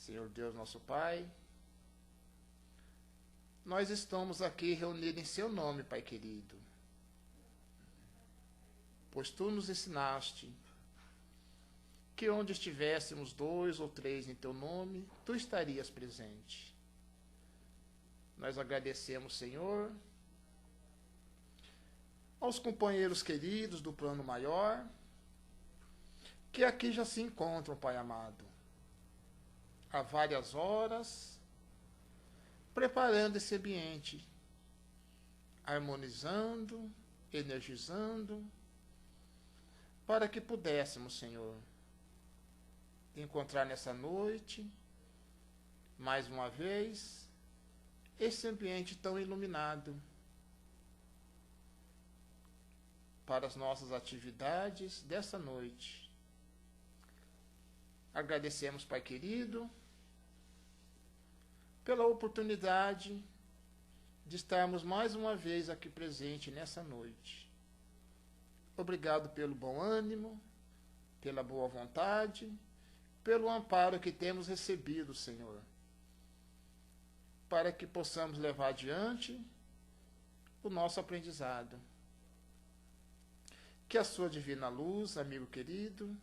Senhor Deus, nosso Pai, nós estamos aqui reunidos em Seu nome, Pai querido, pois Tu nos ensinaste que onde estivéssemos 2 ou 3 em Teu nome, Tu estarias presente. Nós agradecemos, Senhor, aos companheiros queridos do plano maior, que aqui já se encontram, Pai amado, há várias horas, preparando esse ambiente, harmonizando, energizando, para que pudéssemos, Senhor, encontrar nessa noite, mais uma vez, esse ambiente tão iluminado, para as nossas atividades dessa noite. Agradecemos, Pai querido, pela oportunidade de estarmos mais uma vez aqui presente nessa noite. Obrigado pelo bom ânimo, pela boa vontade, pelo amparo que temos recebido, Senhor, para que possamos levar adiante o nosso aprendizado. Que a sua divina luz, amigo querido,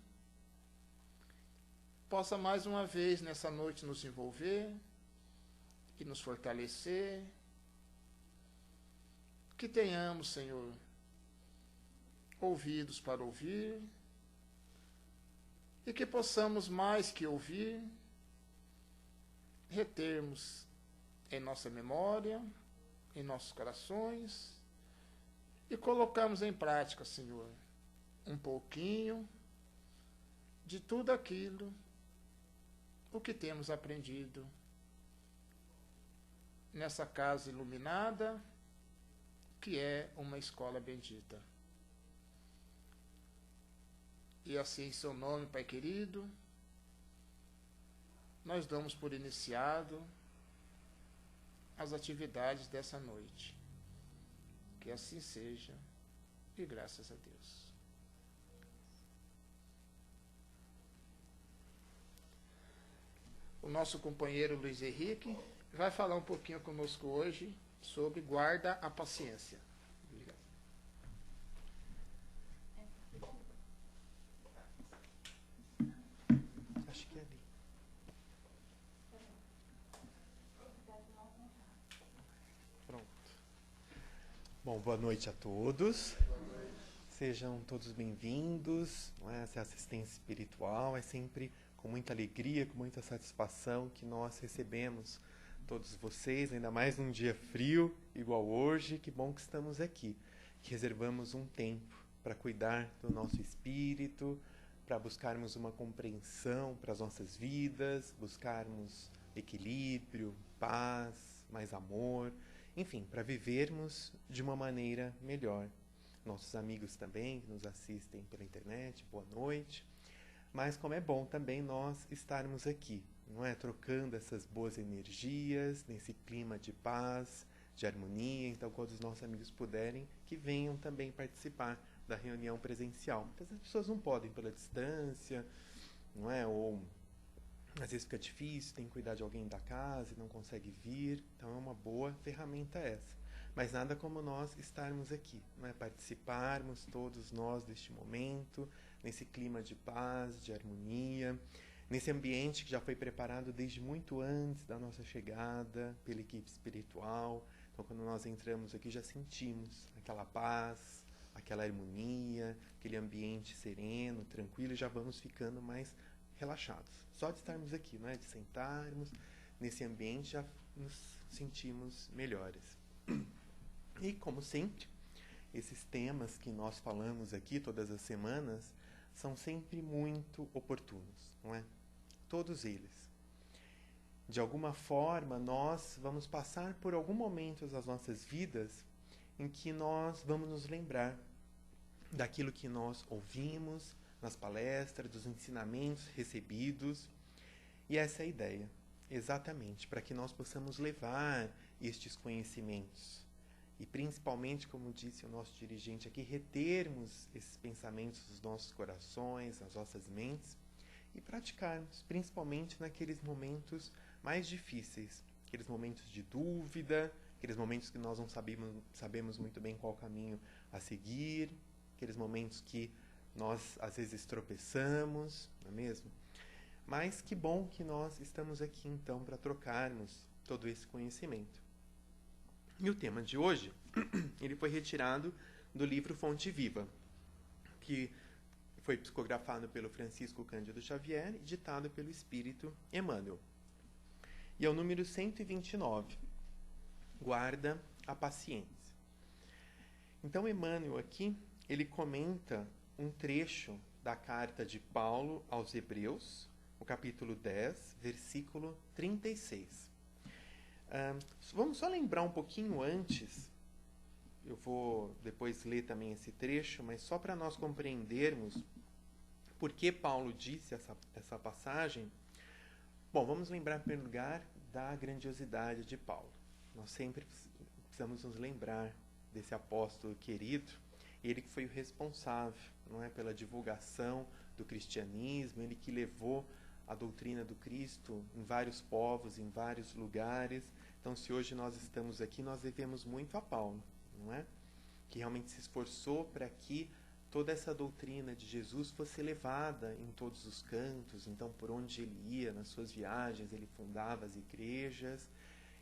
possa mais uma vez nessa noite nos envolver e nos fortalecer. Que tenhamos, Senhor, ouvidos para ouvir e que possamos mais que ouvir, retermos em nossa memória, em nossos corações e colocarmos em prática, Senhor, um pouquinho de tudo aquilo o que temos aprendido nessa casa iluminada, que é uma escola bendita. E assim, em Seu nome, Pai querido, nós damos por iniciado as atividades dessa noite. Que assim seja, e graças a Deus. O nosso companheiro Luiz Henrique vai falar um pouquinho conosco hoje sobre guarda a paciência. Obrigado. Acho que é ali. Pronto. Bom, boa noite a todos. Sejam todos bem-vindos. Essa assistência espiritual é sempre com muita alegria, com muita satisfação que nós recebemos todos vocês, ainda mais num dia frio, igual hoje. Que bom que estamos aqui, que reservamos um tempo para cuidar do nosso espírito, para buscarmos uma compreensão para as nossas vidas, buscarmos equilíbrio, paz, mais amor, enfim, para vivermos de uma maneira melhor. Nossos amigos também que nos assistem pela internet, boa noite. Mas como é bom também nós estarmos aqui, não é? Trocando essas boas energias, nesse clima de paz, de harmonia. Então, quando os nossos amigos puderem, que venham também participar da reunião presencial. Muitas pessoas não podem pela distância, não é? Ou às vezes fica difícil, tem que cuidar de alguém da casa e não consegue vir. Então, é uma boa ferramenta essa. Mas nada como nós estarmos aqui, não é? Participarmos todos nós deste momento, nesse clima de paz, de harmonia, nesse ambiente que já foi preparado desde muito antes da nossa chegada pela equipe espiritual. Então, quando nós entramos aqui, já sentimos aquela paz, aquela harmonia, aquele ambiente sereno, tranquilo, e já vamos ficando mais relaxados. Só de estarmos aqui, não é? De sentarmos nesse ambiente, já nos sentimos melhores. E, como sempre, esses temas que nós falamos aqui todas as semanas são sempre muito oportunos, não é? Todos eles. De alguma forma, nós vamos passar por algum momento das nossas vidas em que nós vamos nos lembrar daquilo que nós ouvimos nas palestras, dos ensinamentos recebidos. E essa é a ideia, exatamente, para que nós possamos levar estes conhecimentos. E principalmente, como disse o nosso dirigente aqui, retermos esses pensamentos nos nossos corações, nas nossas mentes, e praticarmos, principalmente naqueles momentos mais difíceis, aqueles momentos de dúvida, aqueles momentos que nós não sabemos muito bem qual caminho a seguir, aqueles momentos que nós às vezes tropeçamos, não é mesmo? Mas que bom que nós estamos aqui então para trocarmos todo esse conhecimento. E o tema de hoje, ele foi retirado do livro Fonte Viva, que foi psicografado pelo Francisco Cândido Xavier e ditado pelo Espírito Emmanuel. E é o número 129, Guarda a Paciência. Então, Emmanuel aqui, ele comenta um trecho da carta de Paulo aos Hebreus, o capítulo 10, versículo 36. Vamos só lembrar um pouquinho antes, eu vou depois ler também esse trecho, mas só para nós compreendermos por que Paulo disse essa passagem. Bom, vamos lembrar, em primeiro lugar, da grandiosidade de Paulo. Nós sempre precisamos nos lembrar desse apóstolo querido, ele que foi o responsável, não é, pela divulgação do cristianismo, ele que levou a doutrina do Cristo em vários povos, em vários lugares. Então, se hoje nós estamos aqui, nós devemos muito a Paulo, não é? Que realmente se esforçou para que toda essa doutrina de Jesus fosse levada em todos os cantos. Então, por onde ele ia, nas suas viagens, ele fundava as igrejas.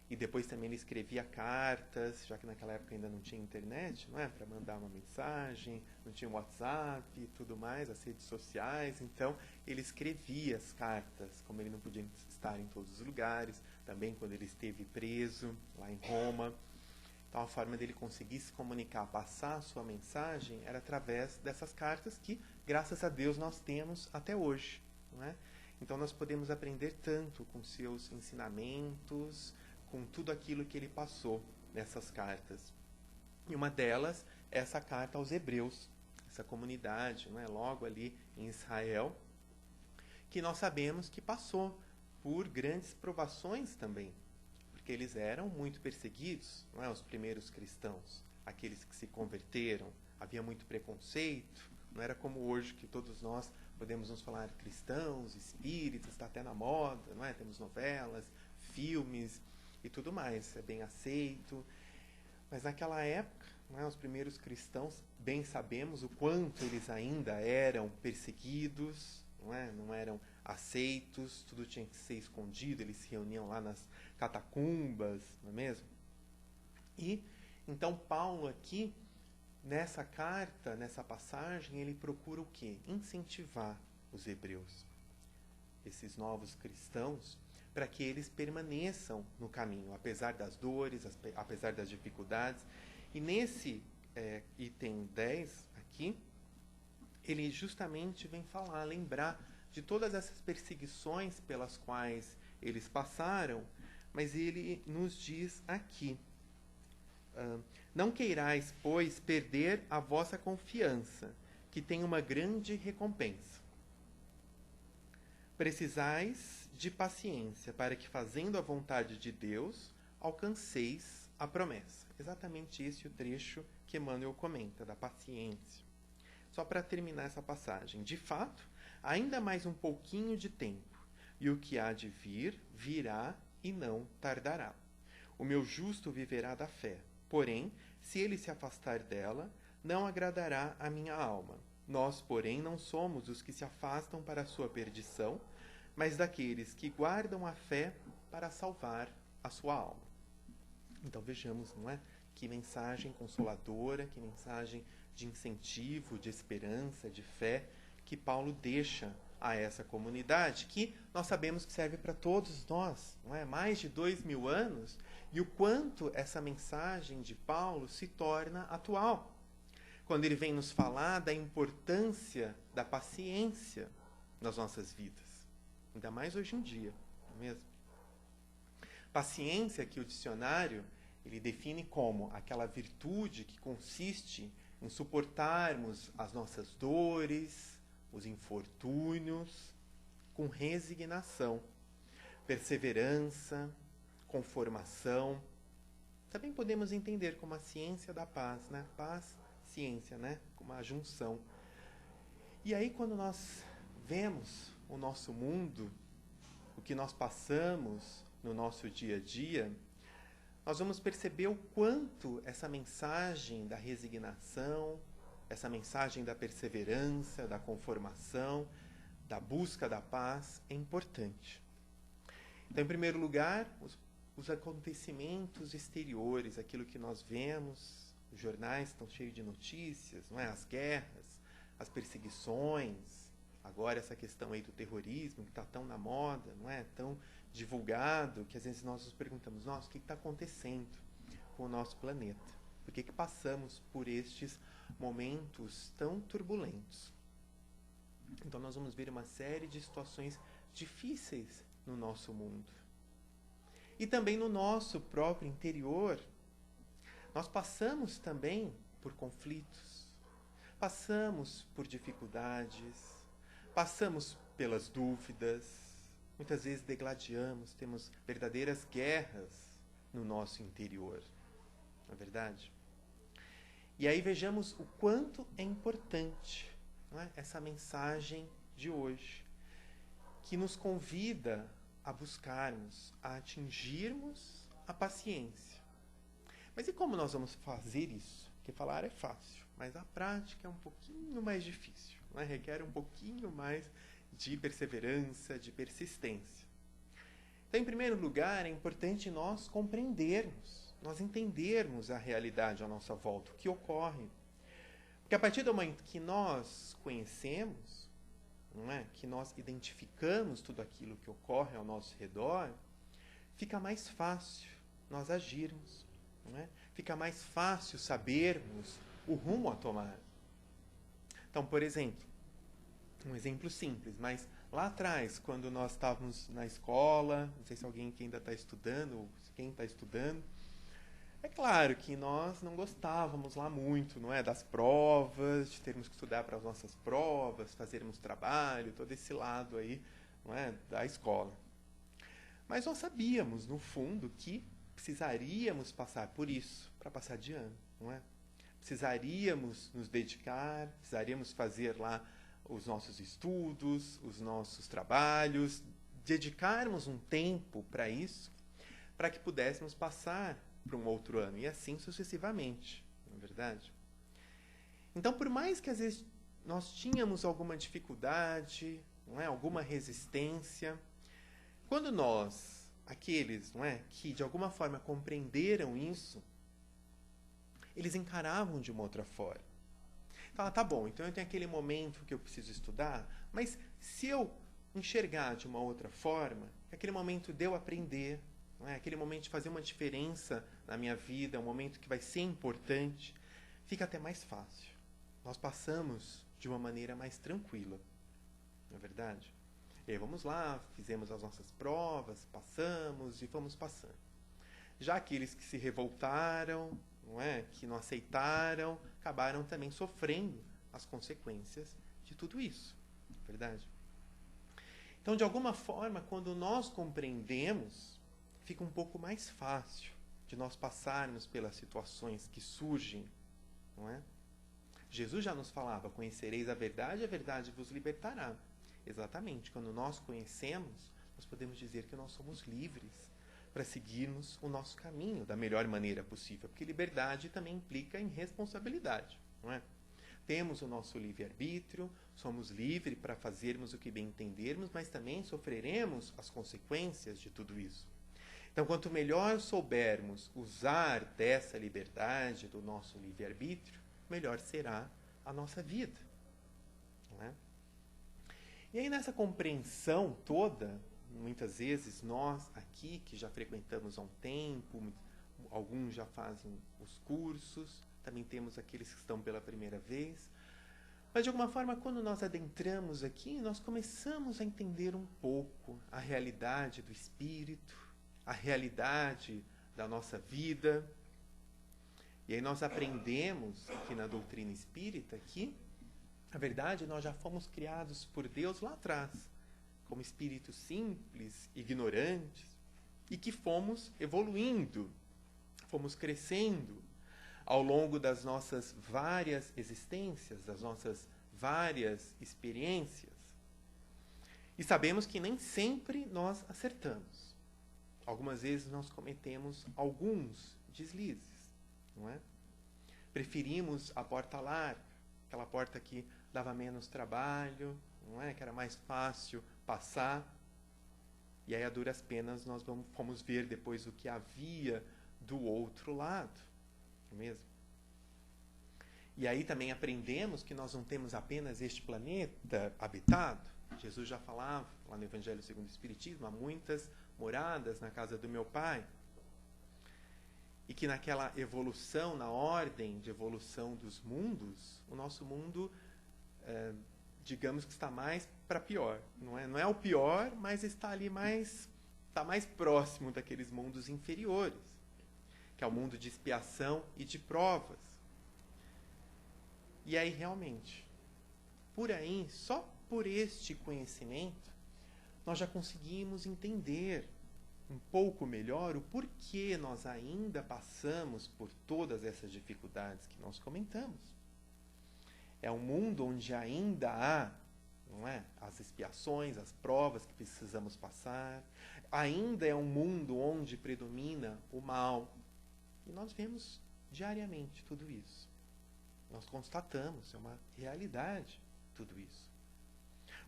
E depois também ele escrevia cartas, já que naquela época ainda não tinha internet, não é? Para mandar uma mensagem, não tinha WhatsApp e tudo mais, as redes sociais. Então, ele escrevia as cartas, como ele não podia estar em todos os lugares. Também quando ele esteve preso, lá em Roma. Então, a forma dele conseguir se comunicar, passar a sua mensagem, era através dessas cartas que, graças a Deus, nós temos até hoje, não é? Então, nós podemos aprender tanto com seus ensinamentos, com tudo aquilo que ele passou nessas cartas. E uma delas é essa carta aos Hebreus, essa comunidade, não é? Logo ali em Israel, que nós sabemos que passou por grandes provações também, porque eles eram muito perseguidos, não é? Os primeiros cristãos, aqueles que se converteram, havia muito preconceito, não era como hoje que todos nós podemos nos falar cristãos, espíritas, está até na moda, não é? Temos novelas, filmes e tudo mais, é bem aceito. Mas naquela época, não é, os primeiros cristãos, bem sabemos o quanto eles ainda eram perseguidos, não é? Não eram aceitos, tudo tinha que ser escondido, eles se reuniam lá nas catacumbas, não é mesmo? E então Paulo aqui, nessa carta, nessa passagem, ele procura o quê? Incentivar os hebreus, esses novos cristãos, para que eles permaneçam no caminho, apesar das dores, apesar das dificuldades. E nesse item 10 aqui, ele justamente vem falar, lembrar de todas essas perseguições pelas quais eles passaram, mas ele nos diz aqui, não queirais, pois, perder a vossa confiança, que tem uma grande recompensa. Precisais de paciência, para que, fazendo a vontade de Deus, alcanceis a promessa. Exatamente esse o trecho que Emmanuel comenta, da paciência. Só para terminar essa passagem. De fato, ainda mais um pouquinho de tempo, e o que há de vir, virá e não tardará. O meu justo viverá da fé. Porém, se ele se afastar dela, não agradará a minha alma. Nós, porém, não somos os que se afastam para a sua perdição, mas daqueles que guardam a fé para salvar a sua alma. Então vejamos, não é? Que mensagem consoladora, que mensagem de incentivo, de esperança, de fé, que Paulo deixa a essa comunidade, que nós sabemos que serve para todos nós, não é? Mais de 2000 anos, e o quanto essa mensagem de Paulo se torna atual, quando ele vem nos falar da importância da paciência nas nossas vidas. Ainda mais hoje em dia, não é mesmo? Paciência, que o dicionário ele define como aquela virtude que consiste em suportarmos as nossas dores, os infortúnios, com resignação, perseverança, conformação. Também podemos entender como a ciência da paz, né? Paz, ciência, né? Como uma junção. E aí, quando nós vemos o nosso mundo, o que nós passamos no nosso dia a dia, nós vamos perceber o quanto essa mensagem da resignação, essa mensagem da perseverança, da conformação, da busca da paz é importante. Então, em primeiro lugar, os acontecimentos exteriores, aquilo que nós vemos, os jornais estão cheios de notícias, não é? As guerras, as perseguições, agora essa questão aí do terrorismo, que está tão na moda, não é? Tão divulgado, que às vezes nós nos perguntamos, nossa, o que está acontecendo com o nosso planeta? Por que passamos por estes momentos tão turbulentos? Então nós vamos ver uma série de situações difíceis no nosso mundo. E também no nosso próprio interior, nós passamos também por conflitos, passamos por dificuldades, passamos pelas dúvidas, muitas vezes degladiamos, temos verdadeiras guerras no nosso interior, não é verdade? E aí vejamos o quanto é importante, não é? Essa mensagem de hoje, que nos convida a buscarmos, a atingirmos a paciência. Mas e como nós vamos fazer isso? Porque falar é fácil, mas a prática é um pouquinho mais difícil, não é? Requer um pouquinho mais de perseverança, de persistência. Então, em primeiro lugar, é importante nós compreendermos, nós entendermos a realidade à nossa volta, o que ocorre. Porque a partir do momento que nós conhecemos, não é? Que nós identificamos tudo aquilo que ocorre ao nosso redor, fica mais fácil nós agirmos, não é? Fica mais fácil sabermos o rumo a tomar. Então, por exemplo, um exemplo simples, mas lá atrás, quando nós estávamos na escola, não sei se alguém que ainda está estudando, ou quem está estudando, é claro que nós não gostávamos lá muito, não é, das provas, de termos que estudar para as nossas provas, fazermos trabalho, todo esse lado aí, não é, da escola. Mas nós sabíamos, no fundo, que precisaríamos passar por isso para passar de ano, não é? Precisaríamos nos dedicar, precisaríamos fazer lá os nossos estudos, os nossos trabalhos, dedicarmos um tempo para isso, para que pudéssemos passar para um outro ano, e assim sucessivamente, não é verdade? Então, por mais que às vezes nós tínhamos alguma dificuldade, não é, alguma resistência, quando nós, aqueles, não é, que de alguma forma compreenderam isso, eles encaravam de uma outra forma. Fala, tá bom, então eu tenho aquele momento que eu preciso estudar, mas se eu enxergar de uma outra forma, aquele momento de eu aprender, não é? Aquele momento de fazer uma diferença na minha vida, um momento que vai ser importante, fica até mais fácil. Nós passamos de uma maneira mais tranquila, não é verdade? E aí vamos lá, fizemos as nossas provas, passamos e fomos passando. Já aqueles que se revoltaram, não é? Que não aceitaram, acabaram também sofrendo as consequências de tudo isso, não é verdade? Então, de alguma forma, quando nós compreendemos, fica um pouco mais fácil de nós passarmos pelas situações que surgem, não é? Jesus já nos falava, conhecereis a verdade vos libertará. Exatamente, quando nós conhecemos, nós podemos dizer que nós somos livres para seguirmos o nosso caminho da melhor maneira possível, porque liberdade também implica em responsabilidade, não é? Temos o nosso livre-arbítrio, somos livres para fazermos o que bem entendermos, mas também sofreremos as consequências de tudo isso. Então, quanto melhor soubermos usar dessa liberdade, do nosso livre-arbítrio, melhor será a nossa vida, não é? E aí, nessa compreensão toda, muitas vezes nós aqui, que já frequentamos há um tempo, alguns já fazem os cursos, também temos aqueles que estão pela primeira vez, mas de alguma forma, quando nós adentramos aqui, nós começamos a entender um pouco a realidade do espírito, a realidade da nossa vida. E aí nós aprendemos aqui na doutrina espírita que, na verdade, nós já fomos criados por Deus lá atrás, como espíritos simples, ignorantes, e que fomos evoluindo, fomos crescendo ao longo das nossas várias existências, das nossas várias experiências. E sabemos que nem sempre nós acertamos. Algumas vezes nós cometemos alguns deslizes, não é? Preferimos a porta larga, aquela porta que dava menos trabalho, não é? Que era mais fácil passar. E aí, a duras penas, nós fomos ver depois o que havia do outro lado, não é mesmo? E aí também aprendemos que nós não temos apenas este planeta habitado. Jesus já falava, lá no Evangelho segundo o Espiritismo, há muitas moradas na casa do meu Pai. E que naquela evolução, na ordem de evolução dos mundos, o nosso mundo, digamos que está mais para pior. Não é o pior, mas está ali está mais próximo daqueles mundos inferiores, que é o mundo de expiação e de provas. E aí, realmente, por aí, só por este conhecimento, nós já conseguimos entender um pouco melhor o porquê nós ainda passamos por todas essas dificuldades que nós comentamos. É um mundo onde ainda há, não é, as expiações, as provas que precisamos passar. Ainda é um mundo onde predomina o mal. E nós vemos diariamente tudo isso. Nós constatamos, é uma realidade tudo isso.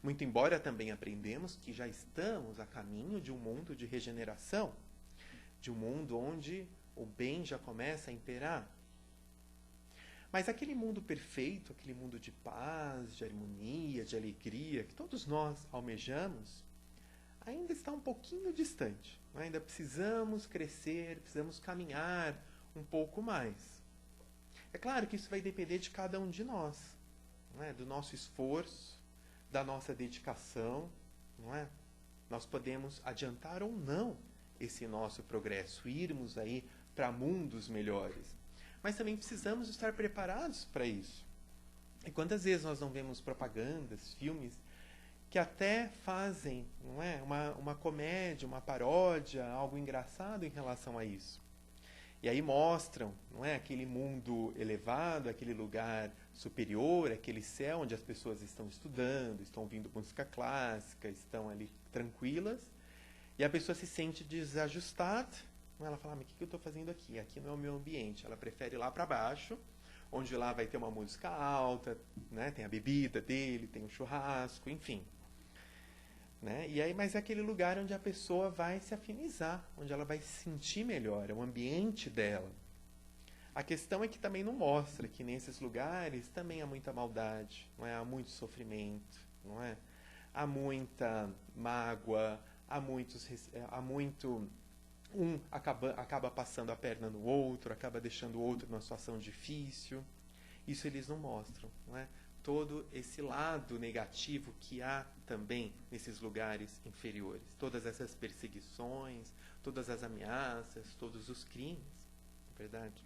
Muito embora também aprendemos que já estamos a caminho de um mundo de regeneração, de um mundo onde o bem já começa a imperar. Mas aquele mundo perfeito, aquele mundo de paz, de harmonia, de alegria, que todos nós almejamos, ainda está um pouquinho distante. Ainda precisamos crescer, precisamos caminhar um pouco mais. É claro que isso vai depender de cada um de nós, não é? Do nosso esforço, da nossa dedicação, não é? Nós podemos adiantar ou não esse nosso progresso, irmos aí para mundos melhores. Mas também precisamos estar preparados para isso. E quantas vezes nós não vemos propagandas, filmes, que até fazem, não é, uma comédia, uma paródia, algo engraçado em relação a isso. E aí mostram, não é, aquele mundo elevado, aquele lugar superior, aquele céu onde as pessoas estão estudando, estão ouvindo música clássica, estão ali tranquilas, e a pessoa se sente desajustada. Ela fala, mas o que eu estou fazendo aqui? Aqui não é o meu ambiente. Ela prefere ir lá para baixo, onde lá vai ter uma música alta, né? Tem a bebida dele, tem um churrasco, enfim. Né? E aí, mas é aquele lugar onde a pessoa vai se afinizar, onde ela vai se sentir melhor, é o ambiente dela. A questão é que também não mostra que nesses lugares também há muita maldade, não é? Há muito sofrimento, não é? Há muita mágoa, há muito... Um acaba passando a perna no outro, acaba deixando o outro numa situação difícil. Isso eles não mostram, não é? Todo esse lado negativo que há também nesses lugares inferiores. Todas essas perseguições, todas as ameaças, todos os crimes, não é verdade?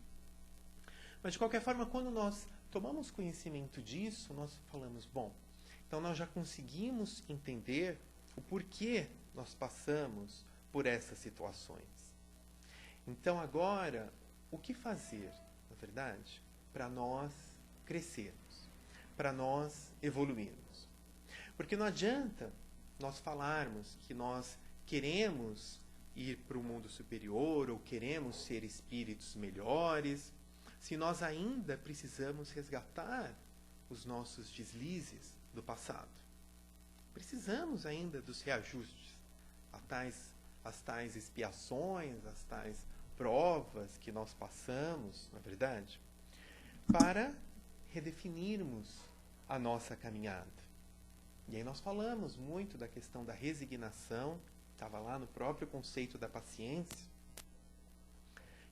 Mas, de qualquer forma, quando nós tomamos conhecimento disso, nós falamos, bom, então nós já conseguimos entender o porquê nós passamos por essas situações. Então, agora, o que fazer, na verdade, para nós crescermos, para nós evoluirmos? Porque não adianta nós falarmos que nós queremos ir para o mundo superior ou queremos ser espíritos melhores, se nós ainda precisamos resgatar os nossos deslizes do passado. Precisamos ainda dos reajustes, as tais expiações, as tais provas que nós passamos, na verdade, para redefinirmos a nossa caminhada. E aí nós falamos muito da questão da resignação, estava lá no próprio conceito da paciência,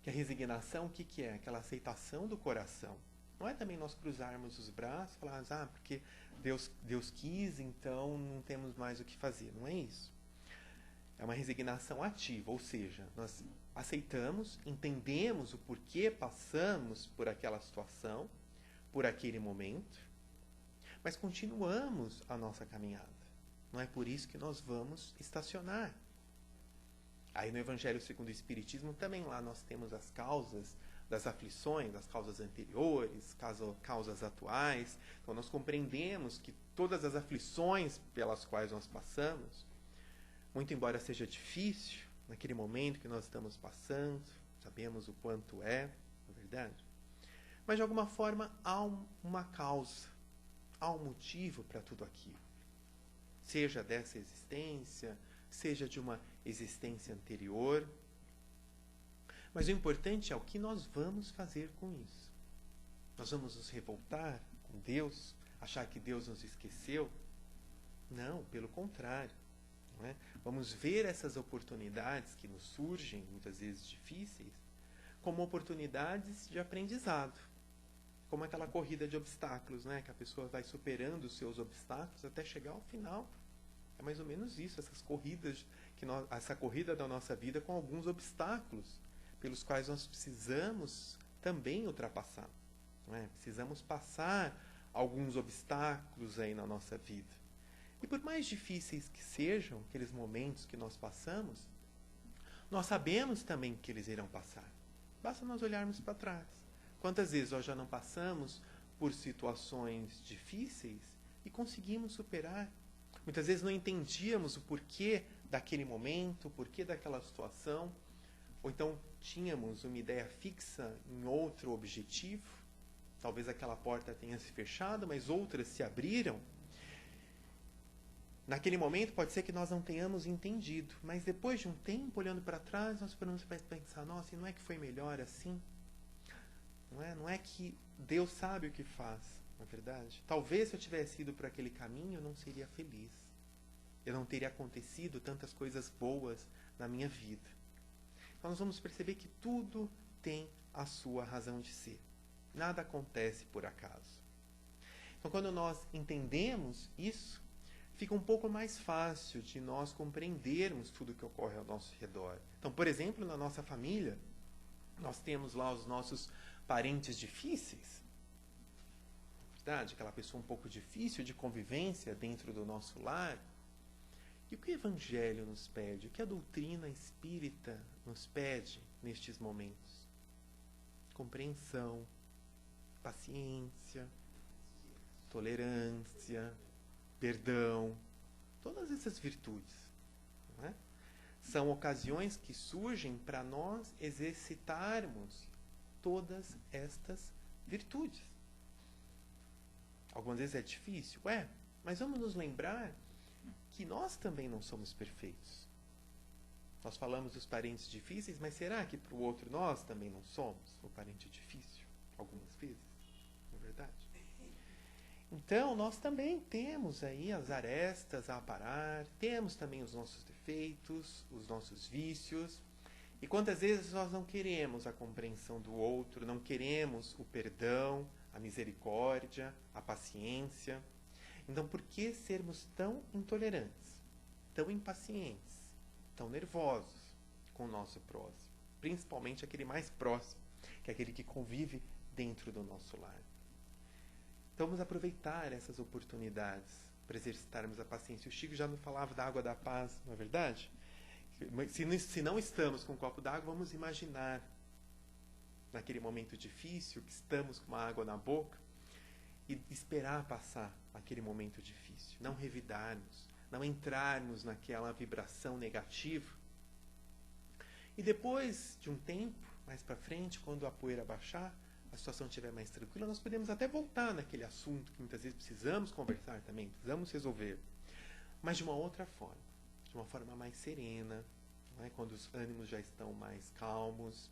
que a resignação, o que é? Aquela aceitação do coração. Não é também nós cruzarmos os braços e falarmos, porque Deus quis, então não temos mais o que fazer. Não é isso. É uma resignação ativa, ou seja, nós aceitamos, entendemos o porquê passamos por aquela situação, por aquele momento, mas continuamos a nossa caminhada. Não é por isso que nós vamos estacionar. Aí no Evangelho segundo o Espiritismo, também lá nós temos as causas das aflições, das causas anteriores, causas atuais. Então, nós compreendemos que todas as aflições pelas quais nós passamos, muito embora seja difícil, naquele momento que nós estamos passando, sabemos o quanto é, na verdade, mas de alguma forma há uma causa, há um motivo para tudo aquilo. Seja dessa existência, seja de uma existência anterior. Mas o importante é o que nós vamos fazer com isso. Nós vamos nos revoltar com Deus, achar que Deus nos esqueceu? Não, pelo contrário. Não é? Vamos ver essas oportunidades que nos surgem, muitas vezes difíceis, como oportunidades de aprendizado. Como aquela corrida de obstáculos, né? Que a pessoa vai superando os seus obstáculos até chegar ao final. É mais ou menos isso, essas corridas, essa corrida da nossa vida com alguns obstáculos, pelos quais nós precisamos também ultrapassar. Não é? Precisamos passar alguns obstáculos aí na nossa vida. E por mais difíceis que sejam aqueles momentos que nós passamos, nós sabemos também que eles irão passar. Basta nós olharmos para trás. Quantas vezes nós já não passamos por situações difíceis e conseguimos superar? Muitas vezes não entendíamos o porquê daquele momento, o porquê daquela situação, ou então tínhamos uma ideia fixa em outro objetivo. Talvez aquela porta tenha se fechado, mas outras se abriram. Naquele momento pode ser que nós não tenhamos entendido, mas depois de um tempo, olhando para trás, nós podemos pensar, nossa, e não é que foi melhor assim? Não é que Deus sabe o que faz, não é verdade? Talvez se eu tivesse ido por aquele caminho, eu não seria feliz. Eu não teria acontecido tantas coisas boas na minha vida. Então nós vamos perceber que tudo tem a sua razão de ser. Nada acontece por acaso. Então quando nós entendemos isso, fica um pouco mais fácil de nós compreendermos tudo o que ocorre ao nosso redor. Então, por exemplo, na nossa família, nós temos lá os nossos parentes difíceis, verdade? Aquela pessoa um pouco difícil de convivência dentro do nosso lar. E o que o Evangelho nos pede? O que a doutrina espírita nos pede nestes momentos? Compreensão, paciência, tolerância, perdão, todas essas virtudes. Não é? São ocasiões que surgem para nós exercitarmos todas estas virtudes. Algumas vezes é difícil, mas vamos nos lembrar que nós também não somos perfeitos. Nós falamos dos parentes difíceis, mas será que para o outro nós também não somos o parente difícil? Algumas vezes, não é verdade? Então, nós também temos aí as arestas a aparar, temos também os nossos defeitos, os nossos vícios. E quantas vezes nós não queremos a compreensão do outro, não queremos o perdão, a misericórdia, a paciência. Então, por que sermos tão intolerantes, tão impacientes, tão nervosos com o nosso próximo? Principalmente aquele mais próximo, que é aquele que convive dentro do nosso lar. Então, vamos aproveitar essas oportunidades para exercitarmos a paciência. O Chico já nos falava da água da paz, não é verdade? Se não estamos com um copo d'água, vamos imaginar, naquele momento difícil, que estamos com uma água na boca, e esperar passar aquele momento difícil. Não revidarmos, não entrarmos naquela vibração negativa. E depois de um tempo, mais para frente, quando a poeira baixar, a situação estiver mais tranquila, nós podemos até voltar naquele assunto que muitas vezes precisamos conversar também, precisamos resolver, mas de uma outra forma, de uma forma mais serena, não é? Quando os ânimos já estão mais calmos,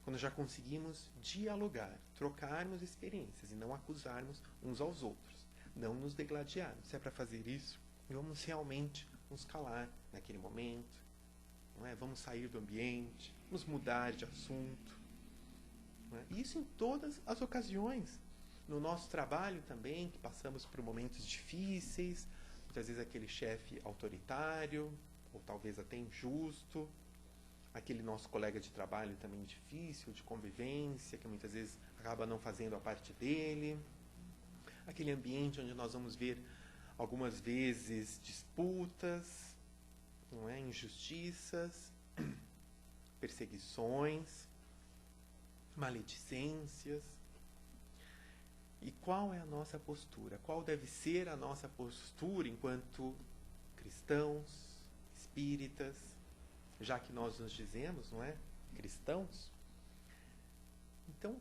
quando já conseguimos dialogar, trocarmos experiências e não acusarmos uns aos outros, não nos degladiarmos. Se é para fazer isso, vamos realmente nos calar naquele momento, não é? Vamos sair do ambiente, vamos mudar de assunto. Isso em todas as ocasiões. No nosso trabalho também, que passamos por momentos difíceis, muitas vezes aquele chefe autoritário, ou talvez até injusto, aquele nosso colega de trabalho também difícil, de convivência, que muitas vezes acaba não fazendo a parte dele, aquele ambiente onde nós vamos ver algumas vezes disputas, não é? Injustiças, perseguições. maledicências. E qual é a nossa postura? Qual deve ser a nossa postura enquanto cristãos, espíritas, já que nós nos dizemos, não é? Cristãos. Então,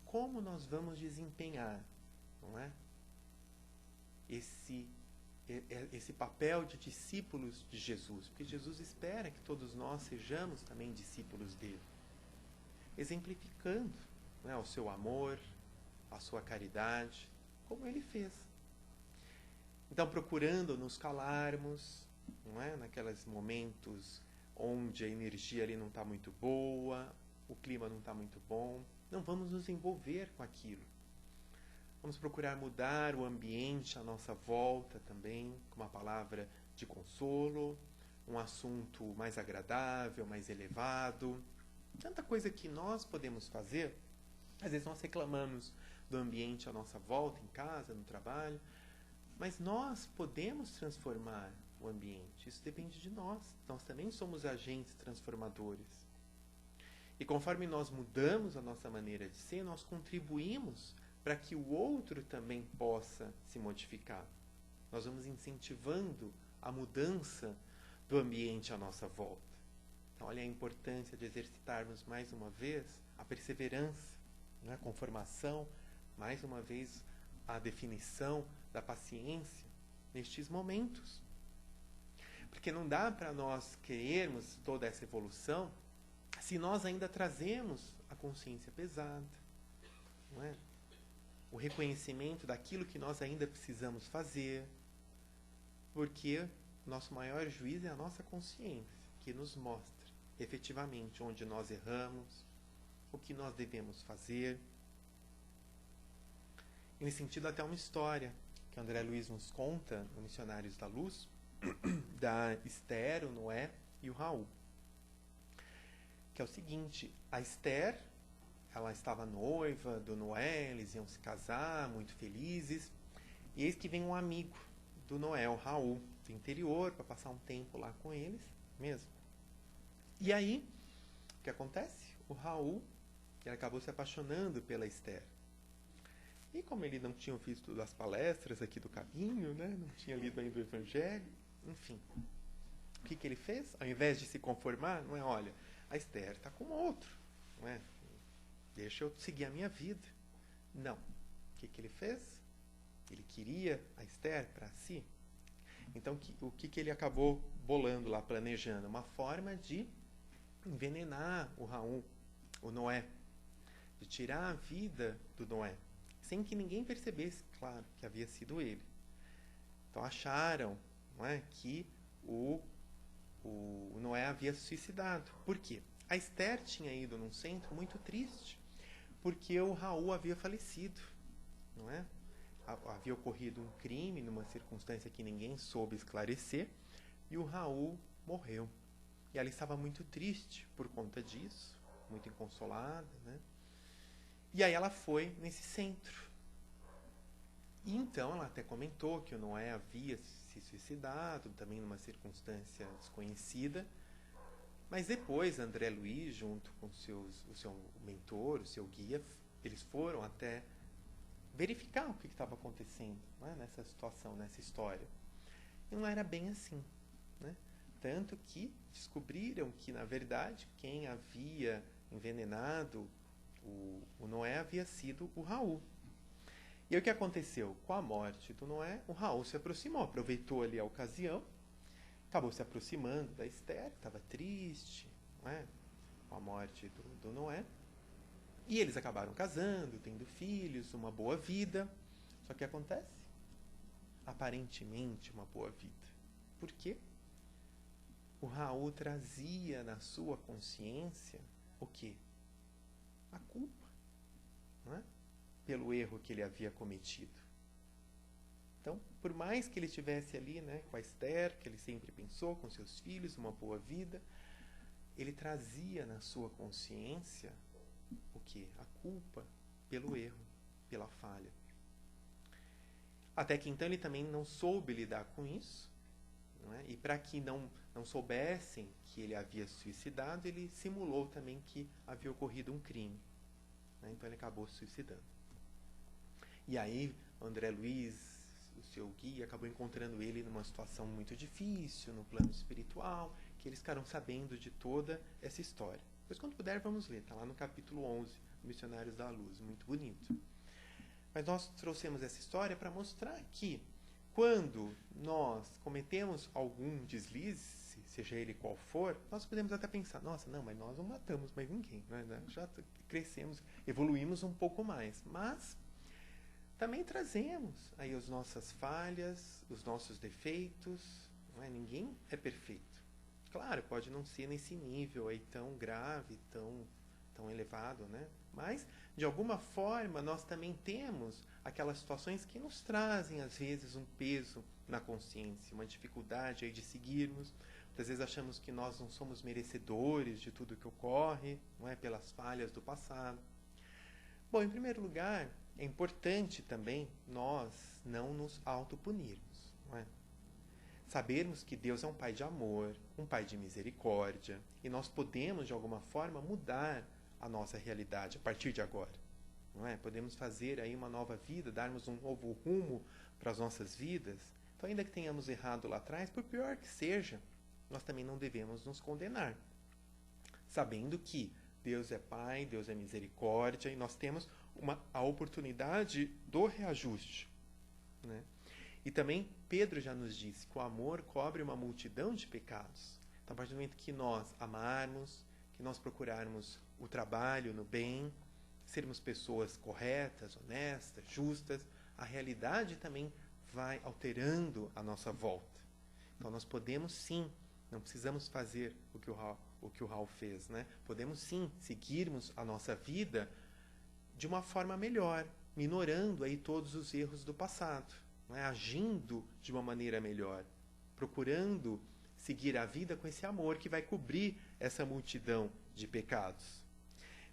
como nós vamos desempenhar, não é? Esse papel de discípulos de Jesus, porque Jesus espera que todos nós sejamos também discípulos dele, exemplificando, não é, o seu amor, a sua caridade, como ele fez. Então, procurando nos calarmos, não é, naqueles momentos onde a energia ali não está muito boa, o clima não está muito bom, não vamos nos envolver com aquilo. Vamos procurar mudar o ambiente à nossa volta também, com uma palavra de consolo, um assunto mais agradável, mais elevado. Tanta coisa que nós podemos fazer. Às vezes nós reclamamos do ambiente à nossa volta, em casa, no trabalho, mas nós podemos transformar o ambiente. Isso depende de nós. Nós também somos agentes transformadores. E conforme nós mudamos a nossa maneira de ser, nós contribuímos para que o outro também possa se modificar. Nós vamos incentivando a mudança do ambiente à nossa volta. Então, olha a importância de exercitarmos mais uma vez a perseverança, né? A conformação, mais uma vez a definição da paciência nestes momentos. Porque não dá para nós querermos toda essa evolução se nós ainda trazemos a consciência pesada, não é? O reconhecimento daquilo que nós ainda precisamos fazer, porque nosso maior juiz é a nossa consciência, que nos mostra efetivamente onde nós erramos, o que nós devemos fazer. E nesse sentido, até uma história que André Luiz nos conta no Missionários da Luz, da Esther, o Noé e o Raul. Que é o seguinte, a Esther, ela estava noiva do Noé, eles iam se casar, muito felizes. E eis que vem um amigo do Noé, o Raul, do interior, para passar um tempo lá com eles mesmo. E aí, o que acontece? O Raul, ele acabou se apaixonando pela Esther. E como ele não tinha visto as palestras aqui do caminho, né? Não tinha lido ainda o Evangelho, enfim. O que ele fez? Ao invés de se conformar, não é, olha, a Esther está com outro, não é? Deixa eu seguir a minha vida. Não. O que ele fez? Ele queria a Esther para si. Então, o que ele acabou bolando lá, planejando? Uma forma de envenenar o Raul, o Noé. De tirar a vida do Noé. Sem que ninguém percebesse, claro, que havia sido ele. Então, acharam, não é, que o Noé havia se suicidado. Por quê? A Esther tinha ido num centro muito triste, porque o Raul havia falecido, não é? Havia ocorrido um crime numa circunstância que ninguém soube esclarecer, e o Raul morreu. E ela estava muito triste por conta disso, muito inconsolada, né? E aí ela foi nesse centro. E então ela até comentou que o Noé havia se suicidado, também numa circunstância desconhecida. Mas depois, André Luiz, junto com o seu mentor, o seu guia, eles foram até verificar o que estava acontecendo, não é? Nessa situação, nessa história. E não era bem assim, né? Tanto que descobriram que, na verdade, quem havia envenenado o Noé havia sido o Raul. E aí, o que aconteceu? Com a morte do Noé, o Raul se aproximou, aproveitou ali a ocasião, acabou se aproximando da Esther, estava triste, não é? Com a morte do Noé. E eles acabaram casando, tendo filhos, uma boa vida. Só que acontece? Aparentemente uma boa vida. Por quê? O Raul trazia na sua consciência o quê? A culpa, não é? Pelo erro que ele havia cometido. Então, por mais que ele estivesse ali, né, com a Esther, que ele sempre pensou, com seus filhos, uma boa vida, ele trazia na sua consciência o quê? A culpa pelo erro, pela falha. Até que então ele também não soube lidar com isso, não é? E para que não soubessem que ele havia se suicidado, ele simulou também que havia ocorrido um crime. né? Então ele acabou se suicidando. E aí o André Luiz, o seu guia, acabou encontrando ele numa situação muito difícil, no plano espiritual, que eles ficaram sabendo de toda essa história. Depois, quando puder, vamos ler. Está lá no capítulo 11, Missionários da Luz. Muito bonito. Mas nós trouxemos essa história para mostrar que, quando nós cometemos algum deslize, seja ele qual for, nós podemos até pensar, nossa, não, mas nós não matamos mais ninguém, né? Já crescemos, evoluímos um pouco mais. Mas também trazemos aí as nossas falhas, os nossos defeitos, não é? Ninguém é perfeito. Claro, pode não ser nesse nível aí tão grave, tão elevado, né? Mas, de alguma forma, nós também temos aquelas situações que nos trazem, às vezes, um peso na consciência, uma dificuldade aí de seguirmos. Muitas vezes achamos que nós não somos merecedores de tudo que ocorre, não é? Pelas falhas do passado. Bom, em primeiro lugar, é importante também nós não nos autopunirmos, não é? Sabermos que Deus é um Pai de amor, um Pai de misericórdia, e nós podemos, de alguma forma, mudar a nossa realidade a partir de agora, não é? Podemos fazer aí uma nova vida, darmos um novo rumo para as nossas vidas. Então, ainda que tenhamos errado lá atrás, por pior que seja, nós também não devemos nos condenar, sabendo que Deus é Pai, Deus é misericórdia, e nós temos a oportunidade do reajuste, né? E também Pedro já nos disse que o amor cobre uma multidão de pecados. Então, a partir do momento que nós amarmos, que nós procurarmos o trabalho no bem, sermos pessoas corretas, honestas, justas, a realidade também vai alterando a nossa volta. Então, nós podemos sim, não precisamos fazer o que o Raul fez, né? Podemos sim seguirmos a nossa vida de uma forma melhor, minorando aí todos os erros do passado, não é? Agindo de uma maneira melhor, procurando seguir a vida com esse amor que vai cobrir essa multidão de pecados.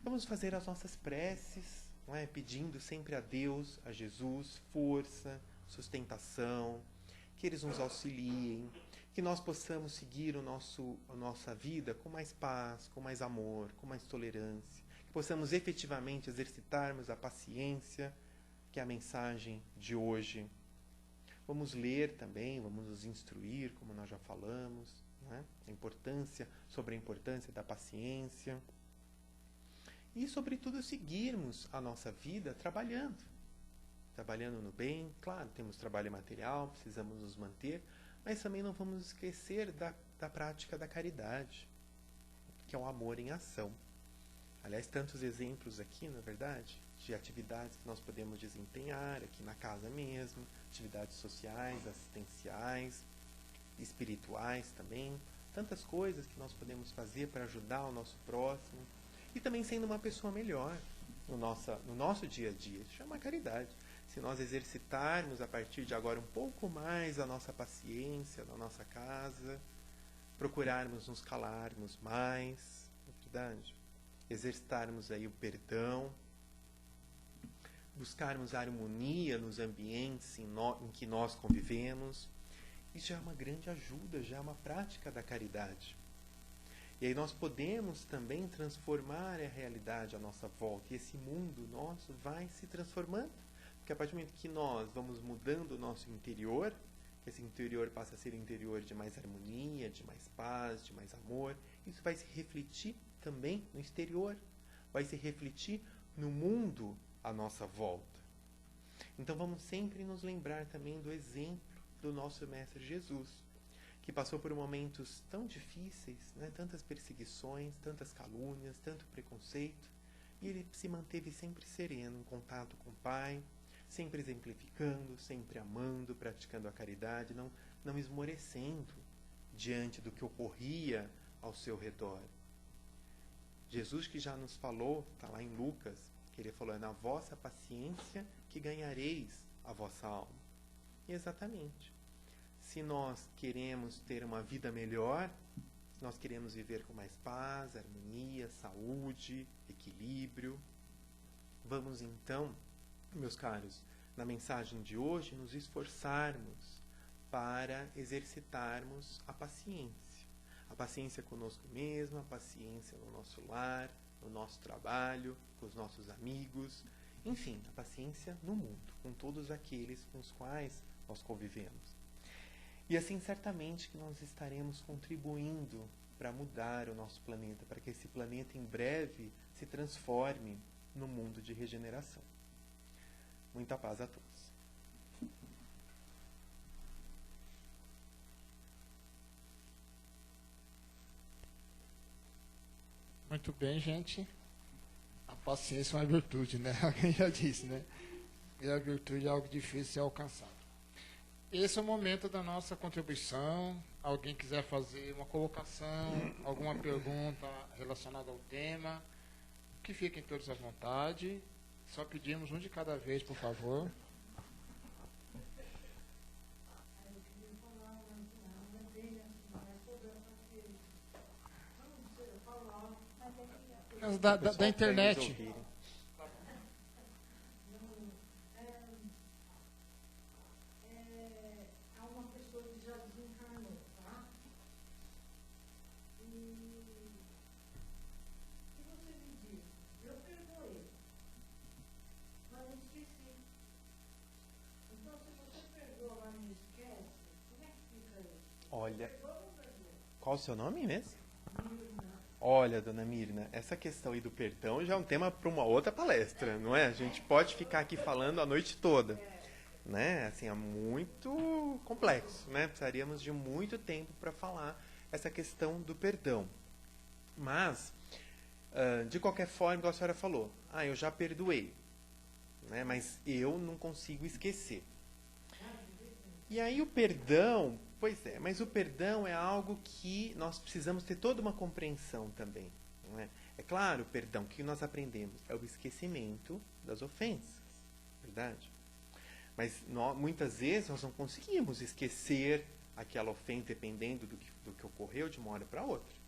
Vamos fazer as nossas preces, não é? Pedindo sempre a Deus, a Jesus, força, sustentação, que eles nos auxiliem, que nós possamos seguir a nossa vida com mais paz, com mais amor, com mais tolerância, que possamos efetivamente exercitarmos a paciência, que é a mensagem de hoje. Vamos ler também, vamos nos instruir, como nós já falamos, né? Sobre a importância da paciência. E, sobretudo, seguirmos a nossa vida trabalhando no bem. Claro, temos trabalho material, precisamos nos manter, mas também não vamos esquecer da prática da caridade, que é o amor em ação. Aliás, tantos exemplos aqui, na verdade, de atividades que nós podemos desempenhar aqui na casa mesmo, atividades sociais, assistenciais, espirituais também, tantas coisas que nós podemos fazer para ajudar o nosso próximo e também sendo uma pessoa melhor no nosso dia a dia. Isso chama caridade. Se nós exercitarmos a partir de agora um pouco mais a nossa paciência na nossa casa, procurarmos nos calarmos mais, na verdade, exercitarmos aí o perdão, buscarmos a harmonia nos ambientes em que nós convivemos, isso já é uma grande ajuda, já é uma prática da caridade. E aí nós podemos também transformar a realidade à nossa volta, e esse mundo nosso vai se transformando. Porque a partir do momento que nós vamos mudando o nosso interior, esse interior passa a ser um interior de mais harmonia, de mais paz, de mais amor, isso vai se refletir também no exterior, vai se refletir no mundo à nossa volta. Então vamos sempre nos lembrar também do exemplo do nosso Mestre Jesus, que passou por momentos tão difíceis, né? Tantas perseguições, tantas calúnias, tanto preconceito, e ele se manteve sempre sereno, em contato com o Pai, sempre exemplificando, sempre amando, praticando a caridade, não esmorecendo diante do que ocorria ao seu redor. Jesus, que já nos falou, está lá em Lucas, que ele falou, é na vossa paciência que ganhareis a vossa alma. E exatamente. Se nós queremos ter uma vida melhor, se nós queremos viver com mais paz, harmonia, saúde, equilíbrio, vamos então, meus caros, na mensagem de hoje, nos esforçarmos para exercitarmos a paciência. A paciência conosco mesmo, a paciência no nosso lar, no nosso trabalho, com os nossos amigos, enfim, a paciência no mundo, com todos aqueles com os quais nós convivemos. E assim, certamente que nós estaremos contribuindo para mudar o nosso planeta, para que esse planeta em breve se transforme no mundo de regeneração. Muita paz a todos. Muito bem, gente. A paciência é uma virtude, né? Alguém já disse, né? E a virtude é algo difícil de ser alcançado. Esse é o momento da nossa contribuição. Alguém quiser fazer uma colocação, alguma pergunta relacionada ao tema, que fiquem todos à vontade. Só pedimos um de cada vez, por favor. Da internet. Há uma pessoa que já desencarnou, tá? E você me diz, eu perdoei, mas não esqueci. Então, se você perdoa, mas não esquece, como é que fica isso? Olha, Perdoa ou não perdoa? qual o seu nome mesmo? Olha, dona Mirna, essa questão aí do perdão já é um tema para uma outra palestra, não é? A gente pode ficar aqui falando a noite toda, né? Assim, é muito complexo, né? Precisaríamos de muito tempo para falar essa questão do perdão. Mas, de qualquer forma, igual a senhora falou, eu já perdoei, né? Mas eu não consigo esquecer. E aí o perdão, pois é, mas o perdão é algo que nós precisamos ter toda uma compreensão também. Não é? É claro, o perdão, o que nós aprendemos? É o esquecimento das ofensas, verdade? Mas muitas vezes nós não conseguimos esquecer aquela ofensa dependendo do que ocorreu de uma hora para outra.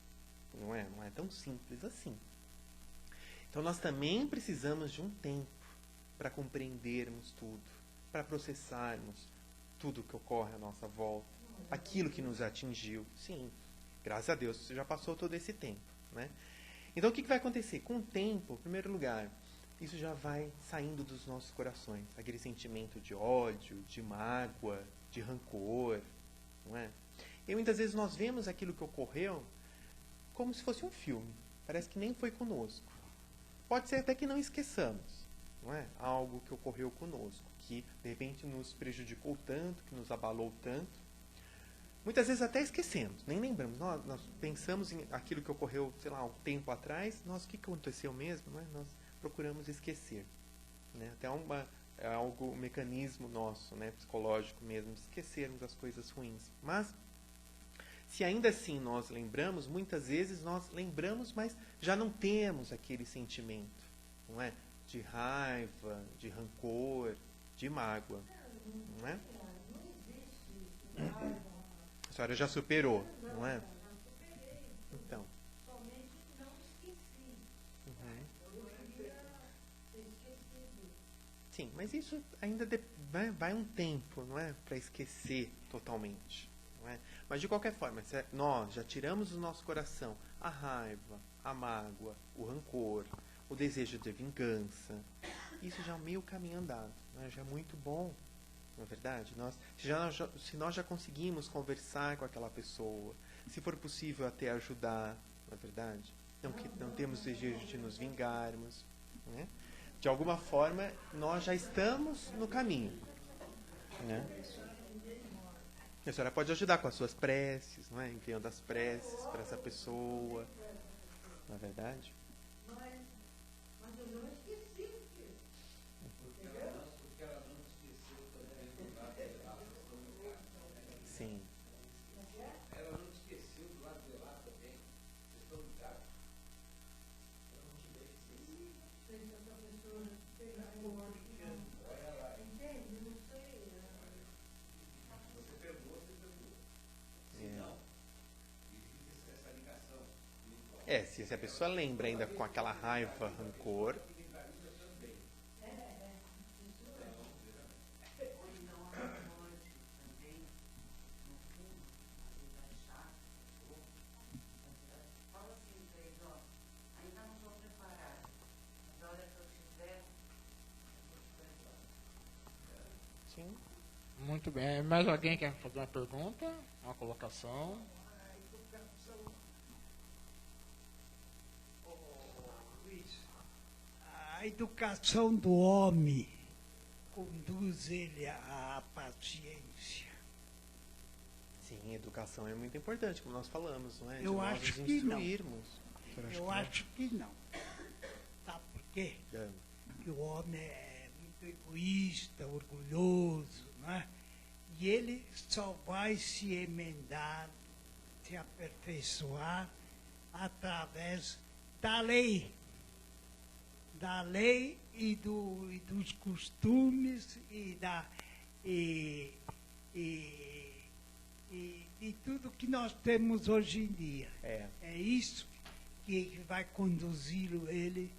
Não é tão simples assim. Então nós também precisamos de um tempo para compreendermos tudo, para processarmos tudo que ocorre à nossa volta, aquilo que nos atingiu. Sim, graças a Deus, você já passou todo esse tempo, né? Então, o que vai acontecer? Com o tempo, em primeiro lugar, isso já vai saindo dos nossos corações. Aquele sentimento de ódio, de mágoa, de rancor, não é? E muitas vezes nós vemos aquilo que ocorreu como se fosse um filme. Parece que nem foi conosco. Pode ser até que não esqueçamos, não é? Algo que ocorreu conosco, que de repente nos prejudicou tanto, que nos abalou tanto. Muitas vezes até esquecemos, nem lembramos. Nós pensamos em aquilo que ocorreu, sei lá, um tempo atrás, o que aconteceu mesmo? Não é? Nós procuramos esquecer. Né? Até um mecanismo nosso, né, psicológico mesmo, de esquecermos as coisas ruins. Mas, se ainda assim nós lembramos, muitas vezes nós lembramos, mas já não temos aquele sentimento, não é? De raiva, de rancor, de mágoa. Não é? A senhora já superou, não é? Então. Somente não esqueci. Uhum. Eu queria ter esquecido. Sim, mas isso ainda vai um tempo, não é? Para esquecer totalmente. Não é? Mas de qualquer forma, se nós já tiramos do nosso coração a raiva, a mágoa, o rancor, o desejo de vingança, isso já é meio caminho andado, né? Já é muito bom. Não é verdade? Se nós já conseguimos conversar com aquela pessoa, se for possível até ajudar, não é verdade? Não temos desejo de nos vingarmos. Né? De alguma forma, nós já estamos no caminho. Né? A senhora pode ajudar com as suas preces, não é? Enviando as preces para essa pessoa. Não é verdade? Mas eu não esqueci. Sim. Ela não esqueceu do lado de lá também. Vocês estão ligados? Ela não tivesse esquecido. Sei se essa pessoa pegou. Olha lá. Entende? Não sei. Você perdoou, você perdoou. Se não, existe essa ligação. Se a pessoa lembra ainda com aquela raiva, rancor. Muito bem. Mais alguém quer fazer uma pergunta? Uma colocação? A educação, Luiz, a educação do homem conduz ele à paciência. Sim, educação é muito importante, como nós falamos, não é? De Eu nós acho nos que não. instruirmos. Eu acho que não. Sabe por quê? É. Que o homem é muito egoísta, orgulhoso, né? E ele só vai se emendar, se aperfeiçoar através da lei. Da lei e dos costumes e de tudo que nós temos hoje em dia. É. É isso que vai conduzi-lo ele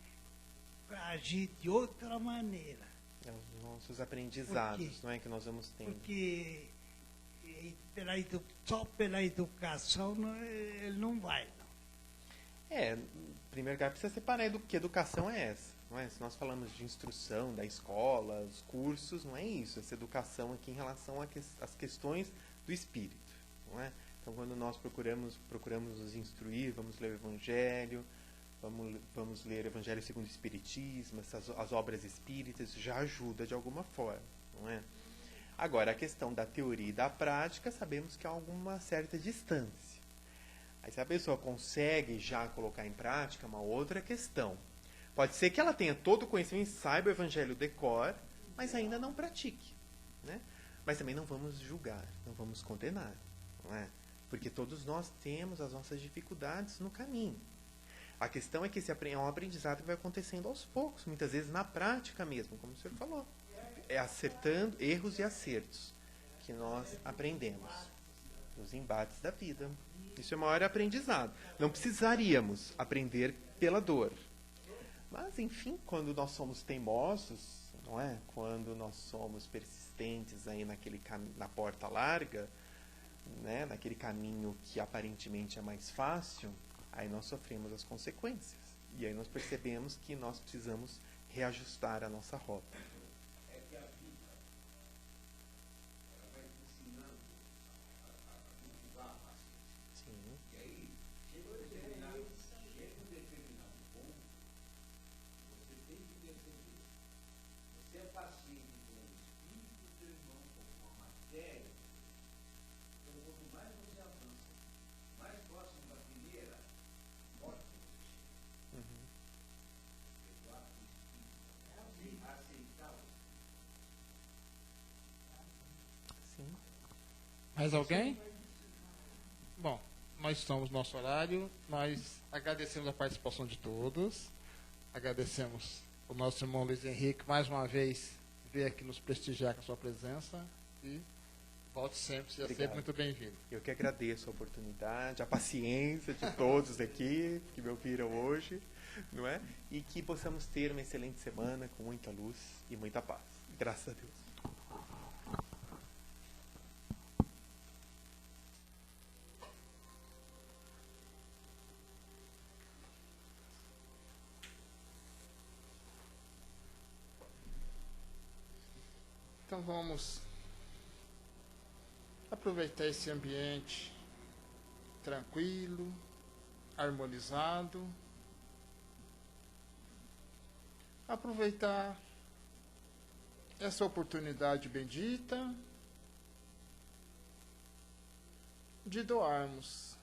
para agir de outra maneira. É os nossos aprendizados, Por quê? não é? Que nós vamos tendo. Porque só pela educação ele não vai. Não. É, em primeiro lugar, precisa separar que educação é essa, não é? Se nós falamos de instrução da escola, os cursos, não é isso. Essa educação aqui em relação às questões do espírito, não é? Então, quando nós procuramos nos instruir, vamos ler o Evangelho, vamos ler o Evangelho segundo o Espiritismo, as obras espíritas, já ajuda de alguma forma, não é? Agora, a questão da teoria e da prática, sabemos que há alguma certa distância. Aí, se a pessoa consegue já colocar em prática, é uma outra questão. Pode ser que ela tenha todo o conhecimento, saiba o Evangelho de cor, mas ainda não pratique, né? Mas também não vamos julgar, não vamos condenar, não é? Porque todos nós temos as nossas dificuldades no caminho. A questão é que esse é um aprendizado que vai acontecendo aos poucos, muitas vezes na prática mesmo, como o senhor falou. É acertando erros e acertos que nós aprendemos nos embates da vida. Isso é o maior aprendizado. Não precisaríamos aprender pela dor. Mas, enfim, quando nós somos teimosos, não é? Quando nós somos persistentes aí na porta larga, né? Naquele caminho que aparentemente é mais fácil, aí nós sofremos as consequências. E aí nós percebemos que nós precisamos reajustar a nossa rota. É que a vida, ela vai te ensinando a cultivar a paciência. Sim. E aí, chega um determinado ponto, você tem que perceber. Você é paciente com o espírito do teu irmão, com a matéria. Então, quanto mais você avança, mais próximo da primeira morte você chega. Uhum. Perdoar o espírito. E aceitar o espírito. Sim. Mais alguém? Bom, nós estamos no nosso horário. Nós agradecemos a participação de todos. Agradecemos o nosso irmão Luiz Henrique, mais uma vez, veio aqui nos prestigiar com a sua presença. E volte sempre, seja Obrigado. sempre muito bem-vindo. Eu que agradeço a oportunidade, a paciência de todos aqui que me ouviram hoje, não é? E que possamos ter uma excelente semana com muita luz e muita paz. Graças a Deus. Então vamos aproveitar esse ambiente tranquilo, harmonizado. Aproveitar essa oportunidade bendita de doarmos,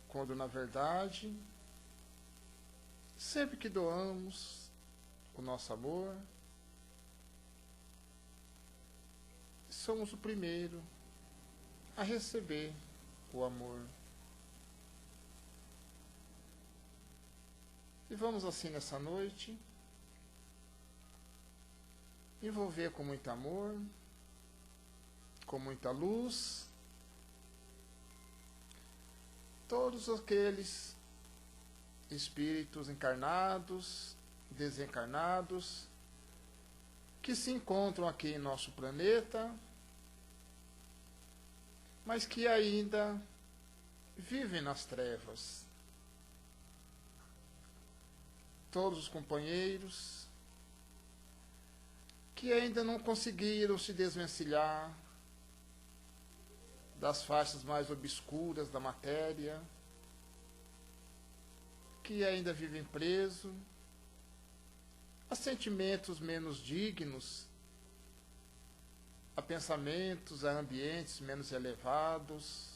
quando na verdade, sempre que doamos o nosso amor, somos o primeiro a receber o amor. E vamos assim nessa noite, envolver com muito amor, com muita luz, todos aqueles espíritos encarnados, desencarnados, que se encontram aqui em nosso planeta, mas que ainda vivem nas trevas. Todos os companheiros que ainda não conseguiram se desvencilhar das faixas mais obscuras da matéria, que ainda vivem presos a sentimentos menos dignos, a pensamentos, a ambientes menos elevados.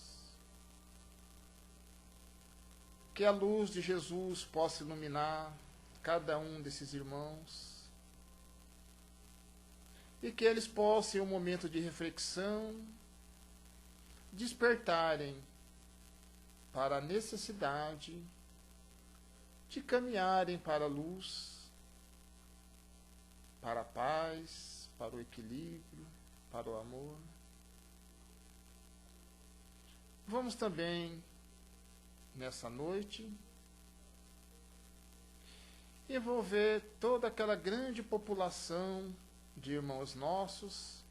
Que a luz de Jesus possa iluminar cada um desses irmãos e que eles possam, em um momento de reflexão, despertarem para a necessidade de caminharem para a luz, para a paz, para o equilíbrio, para o amor. Vamos também, nessa noite, envolver toda aquela grande população de irmãos nossos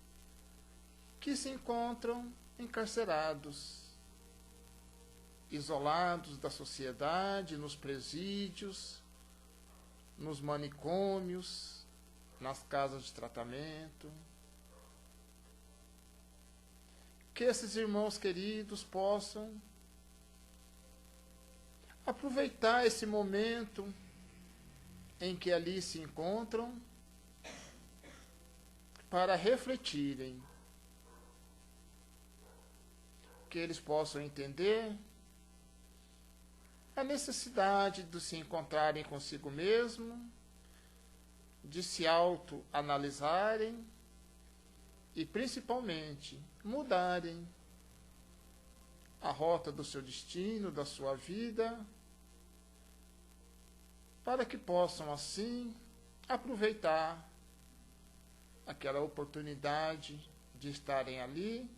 que se encontram encarcerados, isolados da sociedade, nos presídios, nos manicômios, nas casas de tratamento. Que esses irmãos queridos possam aproveitar esse momento em que ali se encontram para refletirem, que eles possam entender a necessidade de se encontrarem consigo mesmo, de se autoanalisarem e, principalmente, mudarem a rota do seu destino, da sua vida, para que possam, assim, aproveitar aquela oportunidade de estarem ali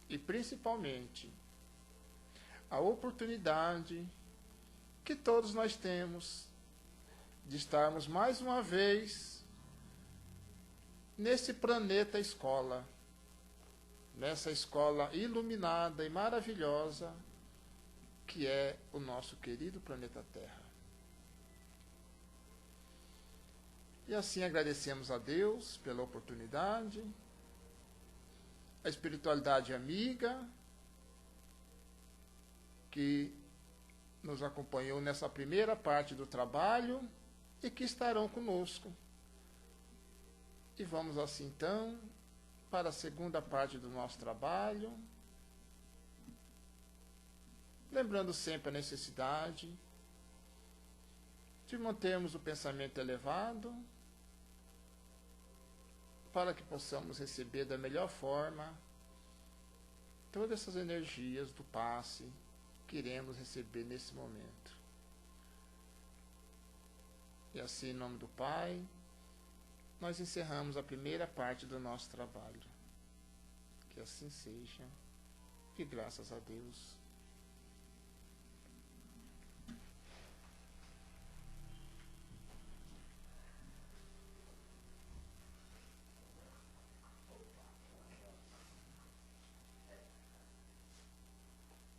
e, principalmente, a oportunidade que todos nós temos de estarmos mais uma vez nesse planeta escola, nessa escola iluminada e maravilhosa que é o nosso querido planeta Terra. E assim agradecemos a Deus pela oportunidade, a espiritualidade amiga que nos acompanhou nessa primeira parte do trabalho e que estarão conosco. E vamos assim então para a segunda parte do nosso trabalho, lembrando sempre a necessidade de mantermos o pensamento elevado para que possamos receber da melhor forma todas essas energias do passe que iremos receber nesse momento. E assim, em nome do Pai, nós encerramos a primeira parte do nosso trabalho. Que assim seja, e graças a Deus.